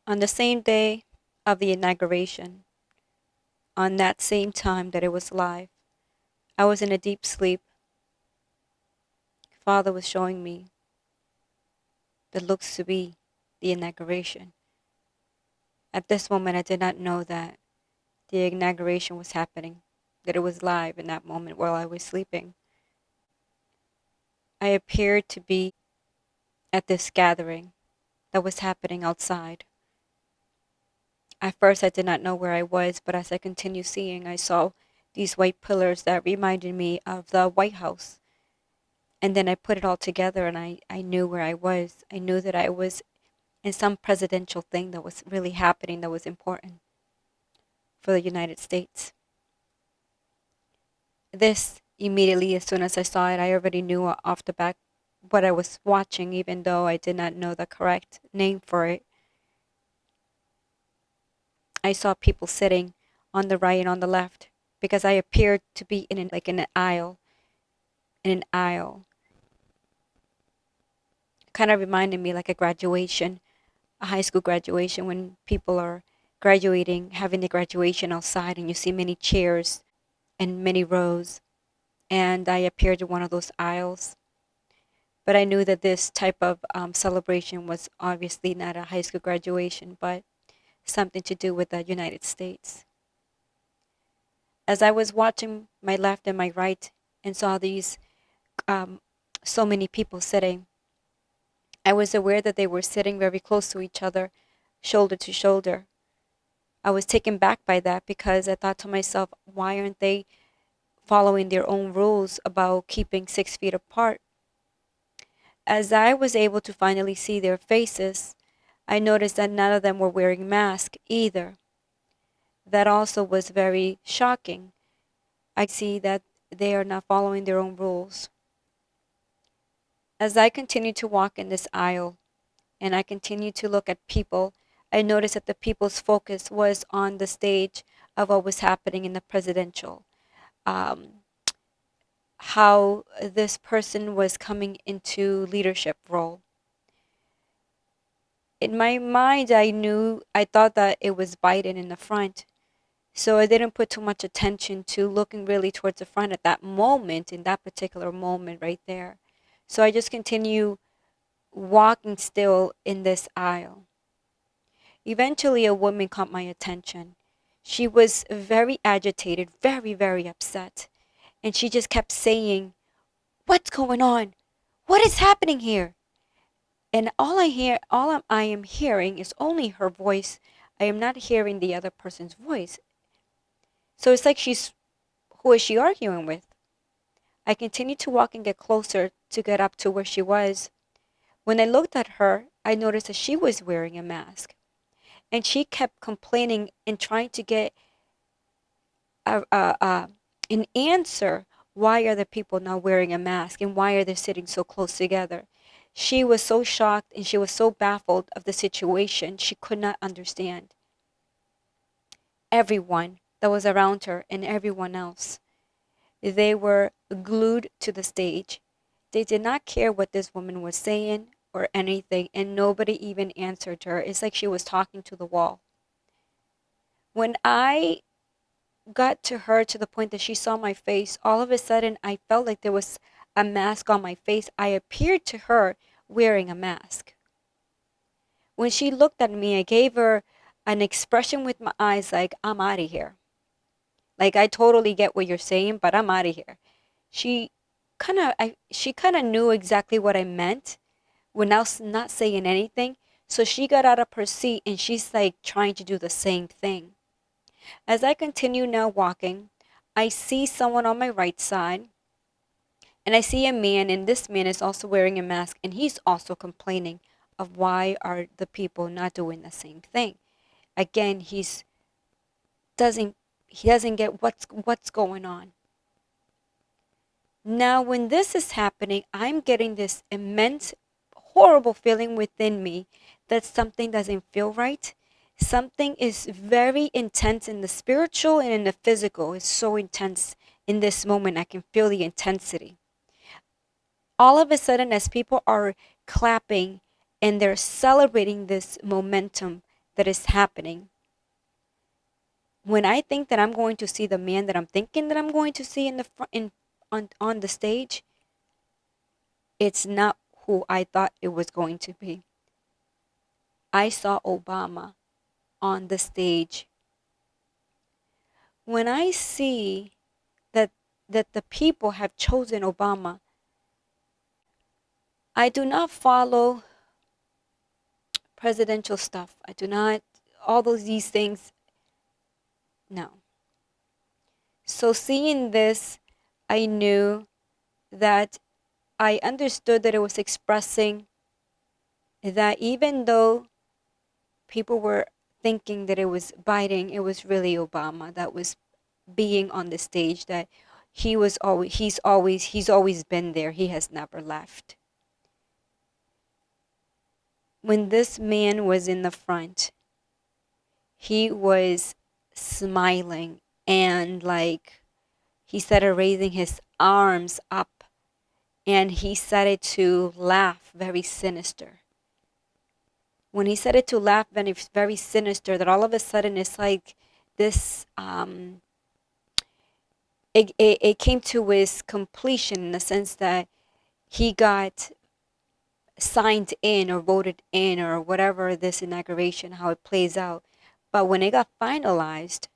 On the same day of the inauguration, on that same time that it was live, I was in a deep sleep. Father was showing me that looks to be the inauguration. At this moment, I did not know that the inauguration was happening, that it was live in that moment while I was sleeping. I appeared to be at this gathering that was happening outside. At first, I did not know where I was, but as I continued seeing, I saw these white pillars that reminded me of the White House. And then I put it all together and I knew where I was. I knew that I was in some presidential thing that was really happening that was important for the United States. This immediately, as soon as I saw it, I already knew off the back what I was watching, even though I did not know the correct name for it. I saw people sitting on the right and on the left because I appeared to be in an aisle, in an aisle. Kind of reminded me like a graduation, a high school graduation when people are graduating, having the graduation outside and you see many chairs and many rows. And I appeared in one of those aisles. But I knew that this type of celebration was obviously not a high school graduation, but something to do with the United States. As I was watching my left and my right and saw these so many people sitting, I was aware that they were sitting very close to each other, shoulder to shoulder. I was taken back by that because I thought to myself, why aren't they following their own rules about keeping 6 feet apart? As I was able to finally see their faces, I noticed that none of them were wearing masks either. That also was very shocking. I see that they are not following their own rules. As I continued to walk in this aisle and I continued to look at people, I noticed that the people's focus was on the stage of what was happening in the presidential. Um, how this person was coming into leadership role. In my mind, I thought that it was Biden in the front. So I didn't put too much attention to looking really towards the front at that moment, in that particular moment right there. So I just continue walking still in this aisle. Eventually, a woman caught my attention. She was very agitated, very, very upset. And she just kept saying, "What's going on? What is happening here?" And I am hearing is only her voice. I am not hearing the other person's voice. So it's like who is she arguing with? I continued to walk and get closer to get up to where she was. When I looked at her, I noticed that she was wearing a mask. And she kept complaining and trying to get an answer. Why are the people not wearing a mask and why are they sitting so close together? She was so shocked and she was so baffled of the situation. She could not understand. Everyone that was around her and everyone else, they were glued to the stage. They did not care what this woman was saying or anything, and nobody even answered her. It's like she was talking to the wall. When I got to her to the point that she saw my face, all of a sudden I felt like there was a mask on my face. I appeared to her wearing a mask. When she looked at me, I gave her an expression with my eyes like, "I'm out of here." Like, I totally get what you're saying, but I'm out of here. She she kind of knew exactly what I meant without not saying anything. So she got out of her seat and she's like trying to do the same thing. As I continue now walking, I see someone on my right side and I see a man, and this man is also wearing a mask and he's also complaining of why are the people not doing the same thing. Again, doesn't he doesn't get what's going on. Now, when this is happening, I'm getting this immense, horrible feeling within me that something doesn't feel right. Something is very intense in the spiritual and in the physical. It's so intense in this moment. I can feel the intensity. All of a sudden, as people are clapping and they're celebrating this momentum, that is happening, when I think that I'm going to see the man that I'm thinking that I'm going to see in the front, on the stage, it's not who I thought it was going to be. I saw Obama on the stage. When I see that the people have chosen Obama, I do not follow presidential stuff. I do not all these things. No. So seeing this, I knew that I understood that it was expressing that even though people were thinking that it was Biden, it was really Obama that was being on the stage, that he's always been there. He has never left. When this man was in the front, he was smiling and like he started raising his arms up and he started to laugh very sinister. When he started to laugh very sinister, that all of a sudden it's like this it came to his completion in the sense that he got signed in or voted in or whatever this inauguration, how it plays out. But when it got finalized,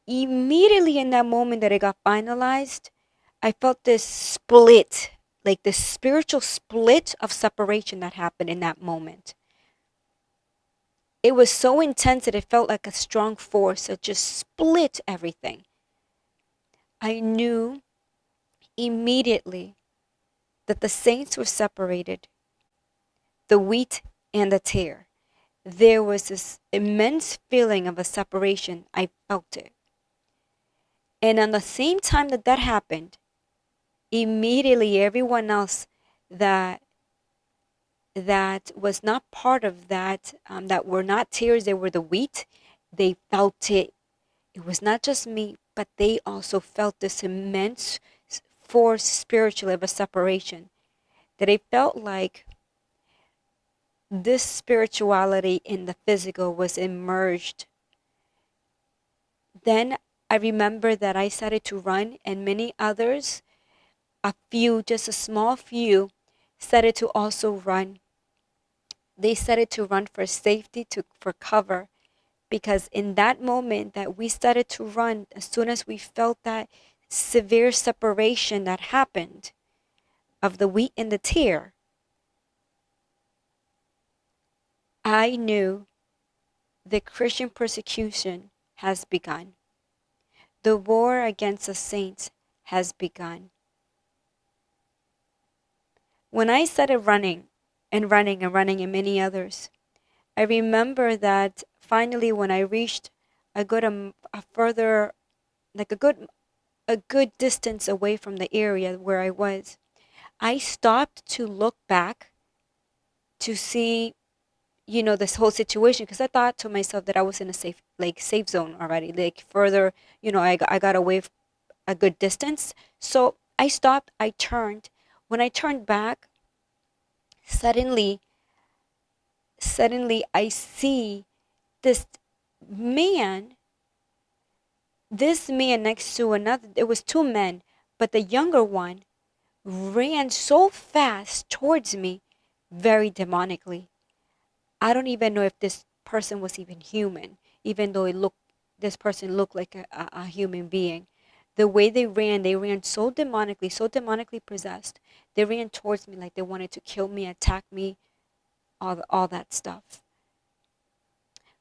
immediately in that moment that it got finalized, I felt this split, like this spiritual split of separation that happened in that moment. It was so intense that it felt like a strong force that just split everything. I knew immediately that the saints were separated, the wheat and the tare. There was this immense feeling of a separation. I felt it. And on the same time that that happened, immediately everyone else that was not part of that, that were not tares, they were the wheat, they felt it. It was not just me, but they also felt this immense force spiritually of a separation. That it felt like this spirituality in the physical was immersed. Then I remember that I started to run, and many others, a few, just a small few, started to also run. They started to run for safety, for cover, because in that moment that we started to run, as soon as we felt that severe separation that happened of the wheat and the tare, I knew the Christian persecution has begun. The war against the saints has begun. When I started running and running and running, and many others, I remember that finally when I reached a good a further, like a good distance away from the area where I was, I stopped to look back to see, this whole situation, because I thought to myself that I was in a safe zone already, like further, I got away a good distance. So I stopped, I turned. When I turned back, suddenly I see this man, next to another, it was two men, but the younger one ran so fast towards me, very demonically. I don't even know if this person was even human, even though this person looked like a human being. The way they ran so demonically possessed. They ran towards me like they wanted to kill me, attack me, all that stuff.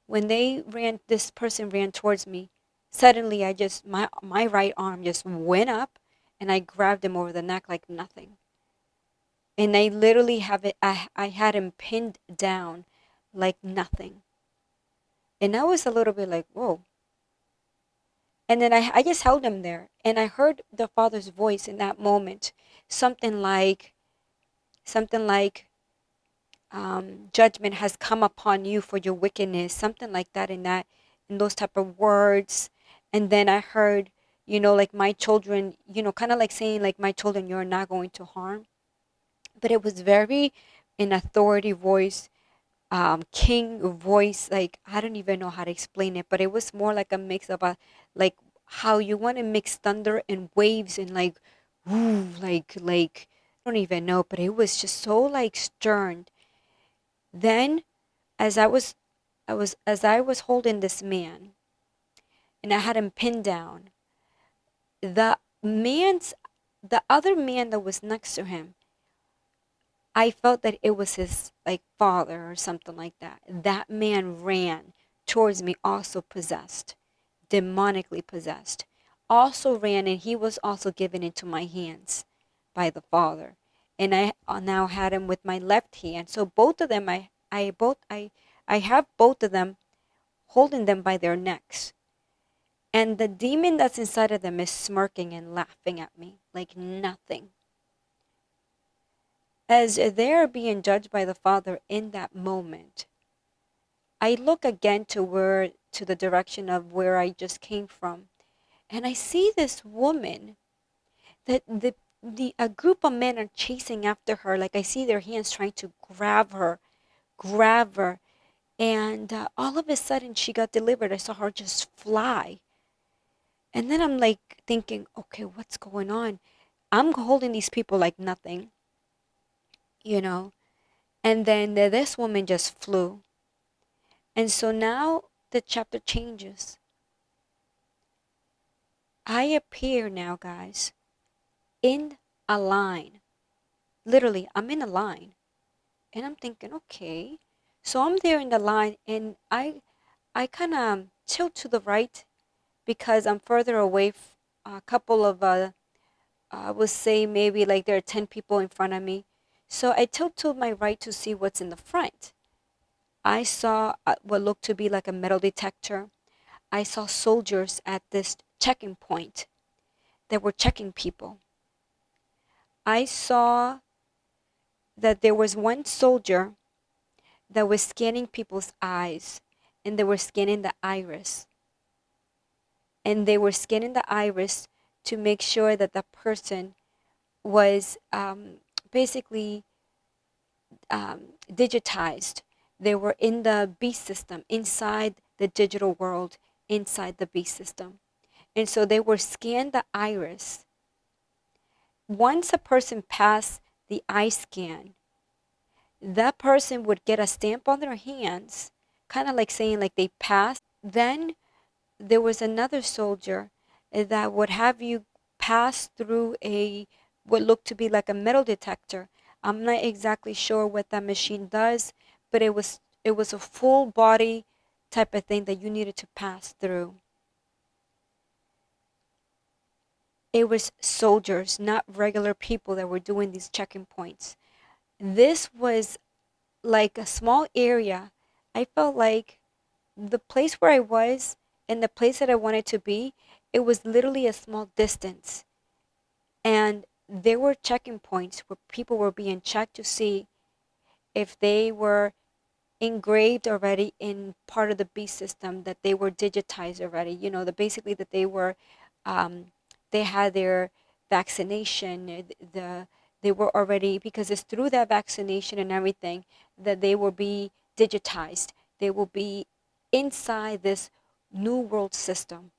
When this person ran towards me, suddenly my right arm just went up and I grabbed him over the neck like nothing. And I literally I had him pinned down like nothing. And I was a little bit like, whoa. And then I just held him there. And I heard the Father's voice in that moment. Something like, judgment has come upon you for your wickedness. Something like that in those type of words. And then I heard, like my children, kind of like saying like my children, you're not going to harm. But it was very an authority voice. king voice. Like, I don't even know how to explain it, but it was more like a mix of a, like, how you want to mix thunder and waves and like, woo, like I don't even know, but it was just so like stern. Then as I was holding this man and I had him pinned down, the man's the other man that was next to him, I felt that it was his like father or something like that. That man ran towards me, also possessed, demonically possessed. Also ran, and he was also given into my hands by the father. And I now had him with my left hand. So both of them, I have both of them holding them by their necks. And the demon that's inside of them is smirking and laughing at me like nothing. As they're being judged by the Father in that moment, I look again to the direction of where I just came from, and I see this woman that the a group of men are chasing after her. Like, I see their hands trying to grab her, and all of a sudden she got delivered. I saw her just fly, and then I'm like thinking, okay, what's going on? I'm holding these people like nothing, you know. And then this woman just flew. And so now the chapter changes. I appear now, guys, in a line. Literally, I'm in a line. And I'm thinking, okay. So I'm there in the line, and I kind of tilt to the right because I'm further away. A couple of, I would say maybe like there are 10 people in front of me. So I tilt to my right to see what's in the front. I saw what looked to be like a metal detector. I saw soldiers at this checking point that were checking people. I saw that there was one soldier that was scanning people's eyes, and they were scanning the iris. And they were scanning the iris to make sure that the person was basically digitized. They were in the beast system, inside the digital world, inside the beast system. And so they were scanned the iris. Once a person passed the eye scan, that person would get a stamp on their hands, kind of like saying like they passed. Then there was another soldier that would have you pass through a what looked to be like a metal detector. I'm not exactly sure what that machine does, but it was a full body type of thing that you needed to pass through. It was soldiers, not regular people that were doing these checking points. This was like a small area. I felt like the place where I was and the place that I wanted to be, it was literally a small distance. And there were checking points where people were being checked to see if they were engraved already in part of the beast system, that they were digitized already, the basically that um, they had their vaccination, they were already, because it's through that vaccination and everything that they will be digitized. They will be inside this new world system.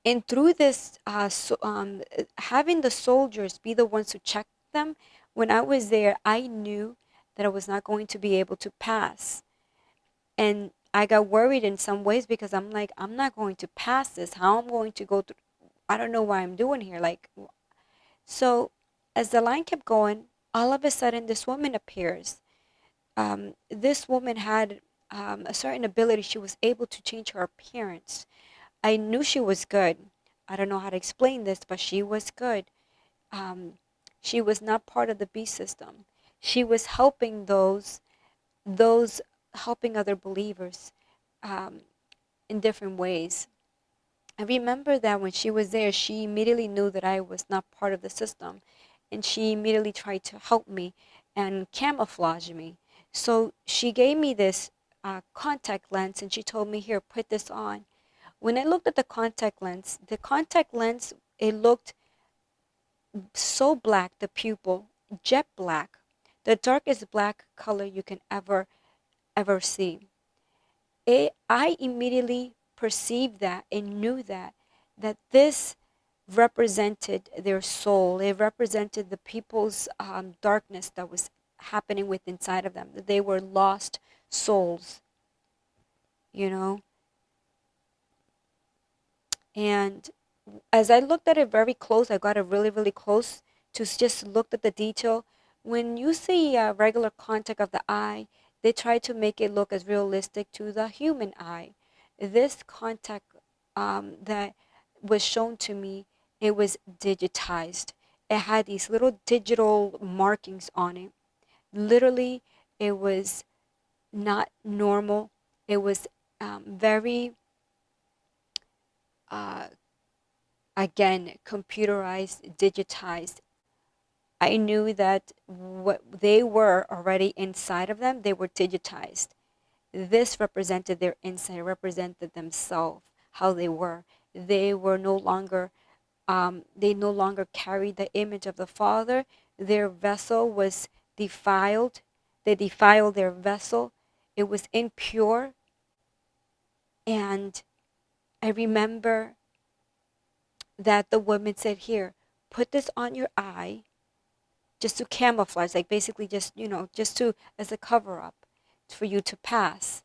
And through this, having the soldiers be the ones who check them, when I was there, I knew that I was not going to be able to pass. And I got worried in some ways because I'm like, I'm not going to pass this. How I'm going to go through? I don't know what I'm doing here. Like, so as the line kept going, all of a sudden, this woman appears. This woman had a certain ability. She was able to change her appearance. I knew she was good. I don't know how to explain this, but she was good. Um, she was not part of the beast system. She was helping those helping other believers um, in different ways. I remember that when she was there, she immediately knew that I was not part of the system, and she immediately tried to help me and camouflage me. So she gave me this contact lens, and she told me, "Here, put this on." When I looked at the contact lens, it looked so black, the pupil, jet black. the darkest black color you can ever see. I immediately perceived that and knew that this represented their soul. It represented the people's darkness that was happening with inside of them. That they were lost souls, you know. And as I looked at it very close, I got it really, really close to just look at the detail. When you see a regular contact of the eye, they try to make it look as realistic to the human eye. This contact that was shown to me, it was digitized. It had these little digital markings on it. Literally, it was not normal. It was very, uh, again, computerized, digitized. I knew that what they were already inside of them, they were digitized. This represented their insight, represented themselves, how they were. They were no longer, they no longer carried the image of the Father. Their vessel was defiled. They defiled their vessel. It was impure. And I remember that the woman said, "Here, put this on your eye just to camouflage, like basically just, just to, as a cover up for you to pass."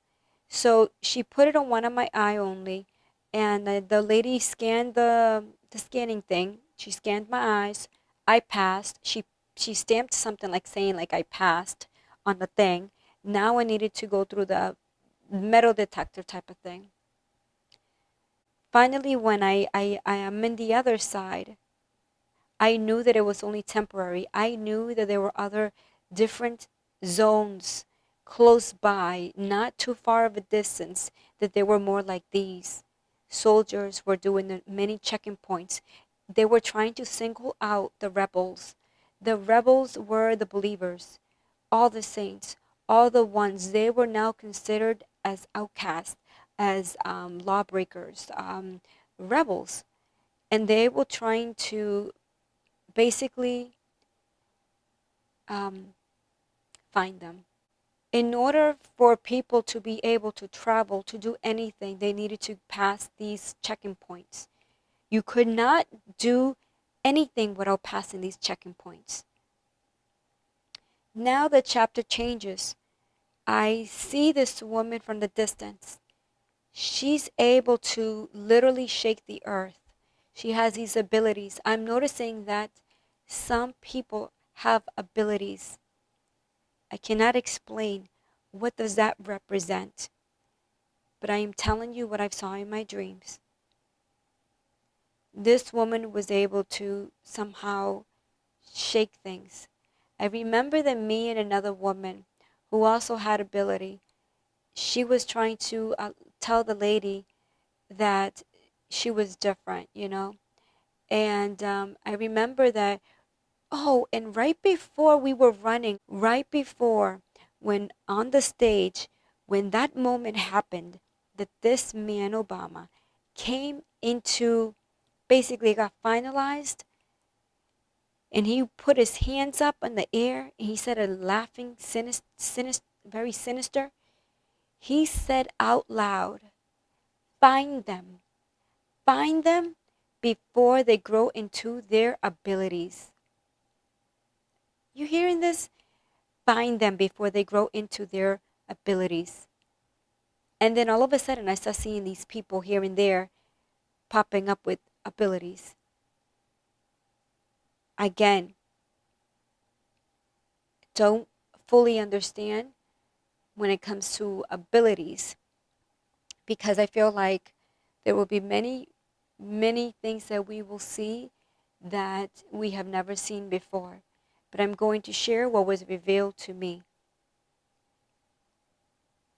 So she put it on one of my eye only, and the lady scanned the scanning thing. She scanned my eyes. I passed. She stamped something like saying like I passed on the thing. Now I needed to go through the metal detector type of thing. Finally, when I am in the other side, I knew that it was only temporary. I knew that there were other different zones close by, not too far of a distance, that they were more like these. Soldiers were doing the many checking points. They were trying to single out the rebels. The rebels were the believers, all the saints, all the ones. They were now considered as outcasts, as lawbreakers, rebels. And they were trying to basically um, find them. In order for people to be able to travel, to do anything, they needed to pass these checking points. You could not do anything without passing these checking points. Now the chapter changes. I see this woman from the distance. She's able to literally shake the earth. She has these abilities. I'm noticing that some people have abilities. I cannot explain what does that represent, but I am telling you what I saw in my dreams. This woman was able to somehow shake things. I remember that me and another woman who also had ability, she was trying to tell the lady that she was different, And I remember that, oh, and right before we were running, right before when on the stage, when that moment happened, that this man, Obama, came into, basically got finalized, and he put his hands up in the air, and he said a laughing, sinister, very sinister. He said out loud, "Find them. Find them before they grow into their abilities." You hearing this? Find them before they grow into their abilities. And then all of a sudden, I start seeing these people here and there popping up with abilities. Again, don't fully understand when it comes to abilities, because I feel like there will be many, many things that we will see that we have never seen before. But I'm going to share what was revealed to me.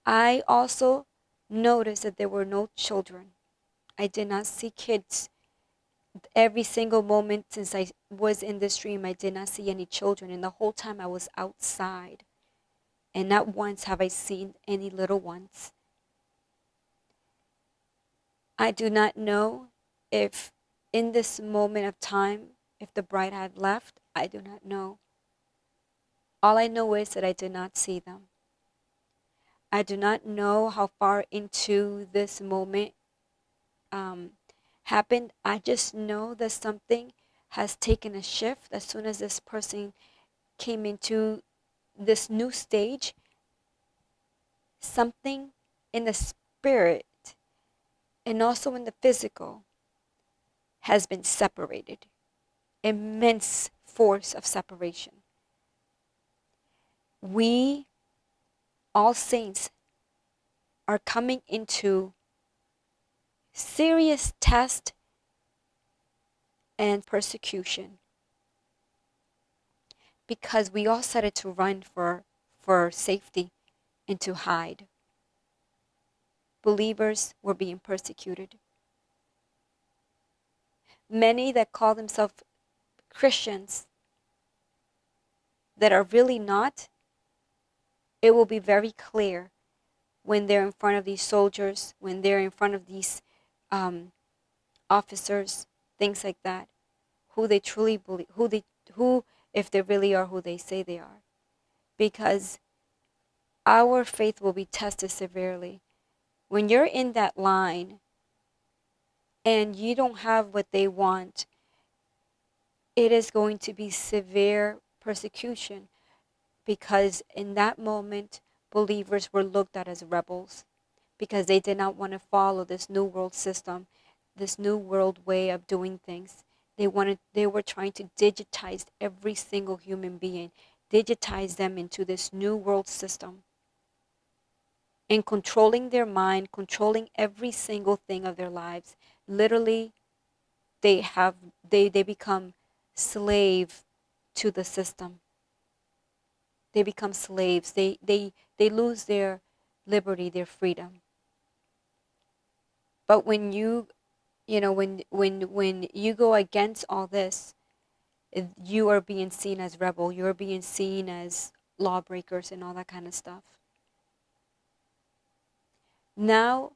I also noticed that there were no children. I did not see kids. Every single moment since I was in this dream, I did not see any children. And the whole time I was outside. And not once have I seen any little ones. I do not know if in this moment of time, if the bride had left. I do not know. All I know is that I did not see them. I do not know how far into this moment happened. I just know that something has taken a shift as soon as this person came into this new stage. Something in the spirit and also in the physical has been separated. Immense force of separation. We, all saints, are coming into serious test and persecution because we all started to run for safety and to hide. Believers were being persecuted. Many that call themselves Christians that are really not, it will be very clear when they're in front of these soldiers, when they're in front of these officers, things like that, who they truly believe, who if they really are who they say they are, because our faith will be tested severely. When you're in that line and you don't have what they want, it is going to be severe persecution because in that moment, believers were looked at as rebels because they did not want to follow this new world system, this new world way of doing things. They were trying to digitize every single human being, digitize them into this new world system and controlling their mind, controlling every single thing of their lives. Literally, they become slave to the system. They become slaves. They lose their liberty, their freedom. But when when you go against all this, you are being seen as rebel. You're being seen as lawbreakers and all that kind of stuff. Now,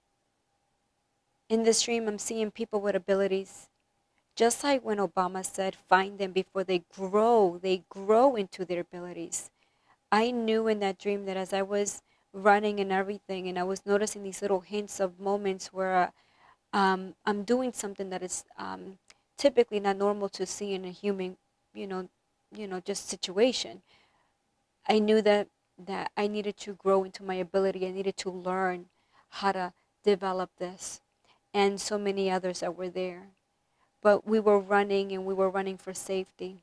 in this dream, I'm seeing people with abilities. Just like when Obama said, find them before they grow into their abilities. I knew in that dream that as I was running and everything, and I was noticing these little hints of moments where I'm doing something that is typically not normal to see in a human, you know, just situation. I knew that I needed to grow into my ability. I needed to learn how to develop this, and so many others that were there. But we were running and we were running for safety.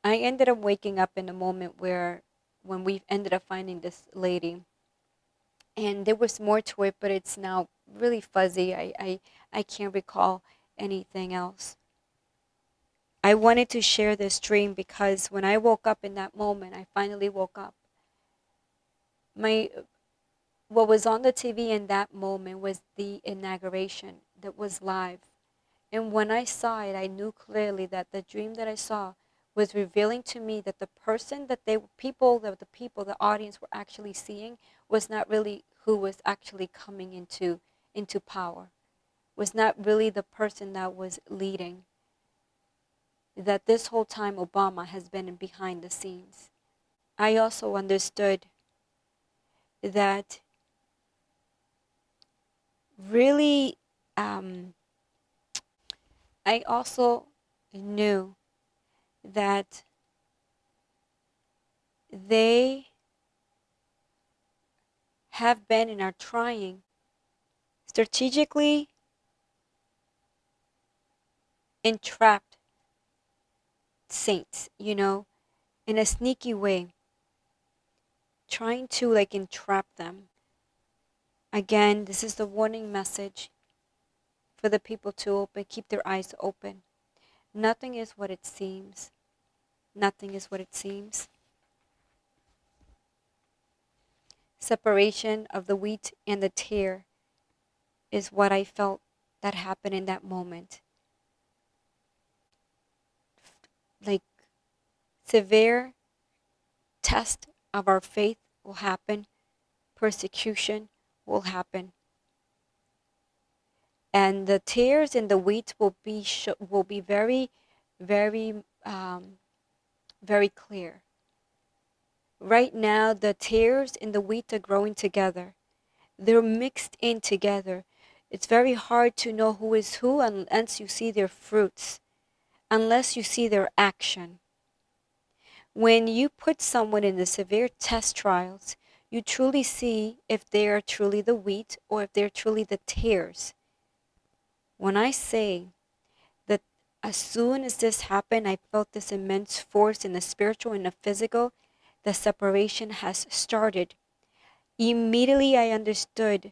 I ended up waking up in a moment when we ended up finding this lady, and there was more to it, but it's now really fuzzy. I can't recall anything else. I wanted to share this dream because when I woke up in that moment, I finally woke up. My What was on the TV in that moment was the inauguration that was live. And when I saw it, I knew clearly that the dream that I saw was revealing to me that the person that the audience were actually seeing was not really who was actually coming into power, was not really the person that was leading. That this whole time Obama has been in behind the scenes. I also understood that really, I also knew that they have been and are trying strategically entrapped saints, in a sneaky way, trying to like entrap them. Again, this is the warning message for the people to keep their eyes open. Nothing is what it seems. Nothing is what it seems. Separation of the wheat and the tare is what I felt that happened in that moment. Like severe test of our faith will happen, persecution will happen, and the tares and the wheat will be very, very, very clear. Right now, the tares and the wheat are growing together. They're mixed in together. It's very hard to know who is who unless you see their fruits, unless you see their action. When you put someone in the severe test trials, you truly see if they are truly the wheat or if they're truly the tares. When I say that as soon as this happened, I felt this immense force in the spiritual and the physical, the separation has started. Immediately I understood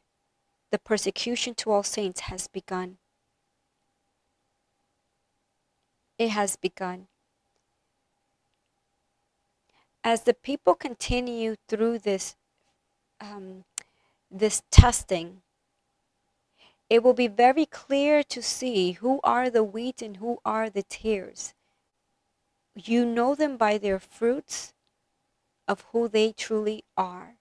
the persecution to all saints has begun. It has begun. As the people continue through this testing, it will be very clear to see who are the wheat and who are the tares. You know them by their fruits of who they truly are.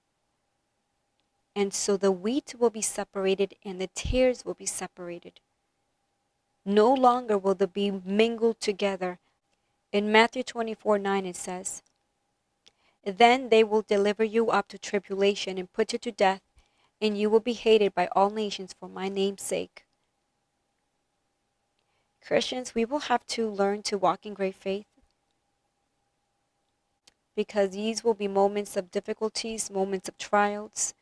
And so the wheat will be separated and the tares will be separated. No longer will they be mingled together. In Matthew 24:9 it says, "Then they will deliver you up to tribulation and put you to death, and you will be hated by all nations for my name's sake." Christians, we will have to learn to walk in great faith, because these will be moments of difficulties, moments of trials.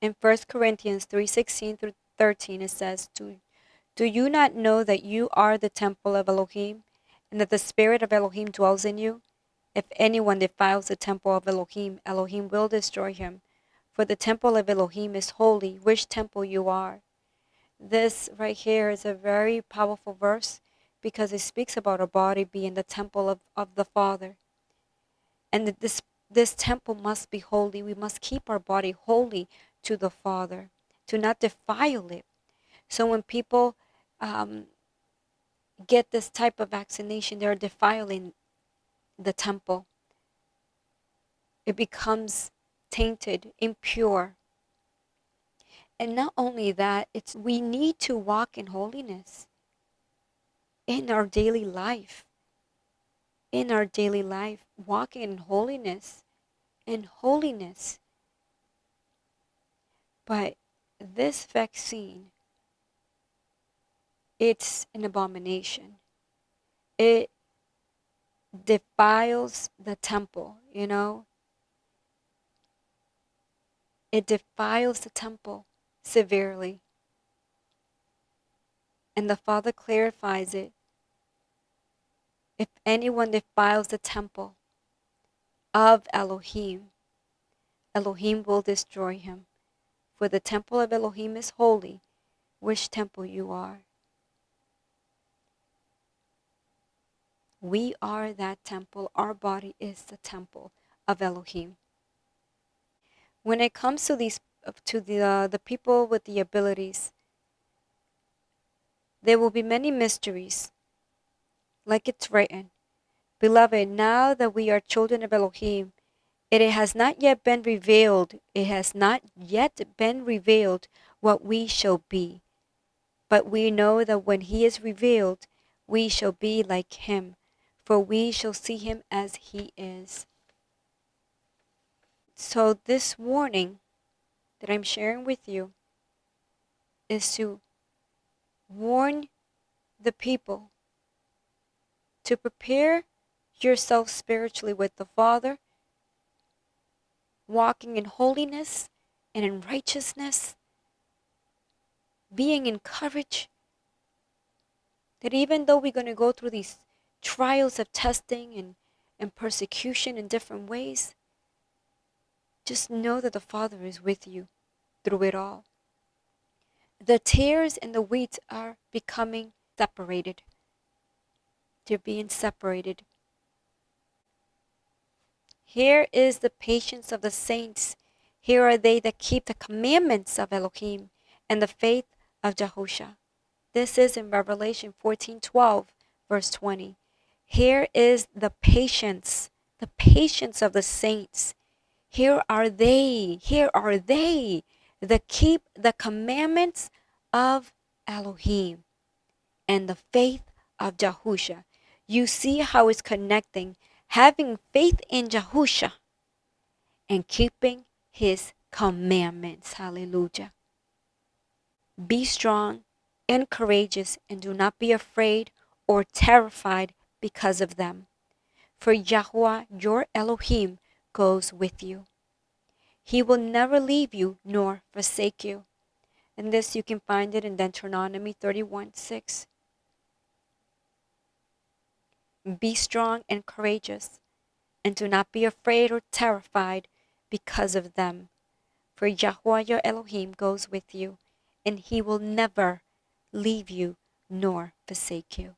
In 1 Corinthians 3:16 through 13 it says, Do you not know that you are the temple of Elohim, and that the Spirit of Elohim dwells in you? If anyone defiles the temple of Elohim, Elohim will destroy him. For the temple of Elohim is holy, which temple you are. This right here is a very powerful verse, because it speaks about our body being the temple of the Father. And that this temple must be holy. We must keep our body holy to the Father, to not defile it. So when people get this type of vaccination, they're defiling the temple. It becomes tainted, impure. And not only that, we need to walk in holiness in our daily life. In our daily life, walking in holiness and holiness. But this vaccine, it's an abomination. It defiles the temple, you know? It defiles the temple severely. And the Father clarifies it. If anyone defiles the temple of Elohim, Elohim will destroy him. For the temple of Elohim is holy, which temple you are. We are that temple. Our body is the temple of Elohim. When it comes to the people with the abilities, there will be many mysteries, like it's written. Beloved, now that we are children of Elohim, it has not yet been revealed. It has not yet been revealed what we shall be. But we know that when he is revealed, we shall be like him, for we shall see him as he is. So this warning that I'm sharing with you is to warn the people to prepare yourself spiritually with the Father, walking in holiness and in righteousness, being encouraged that even though we're going to go through these trials of testing and persecution in different ways, just know that the Father is with you through it all. The tares and the wheat are becoming separated. They're being separated. Here is the patience of the saints. Here are they that keep the commandments of Elohim and the faith of Yahusha. This is in Revelation 14:12, verse 20. Here is the patience of the saints. Here are they that keep the commandments of Elohim and the faith of Yahusha. You see how it's connecting, having faith in Yahusha, and keeping his commandments. Hallelujah. Be strong and courageous, and do not be afraid or terrified because of them. For Yahweh your Elohim goes with you. He will never leave you nor forsake you. And this you can find it in Deuteronomy 31:6. Be strong and courageous, and do not be afraid or terrified because of them. For Yahweh your Elohim goes with you, and he will never leave you nor forsake you.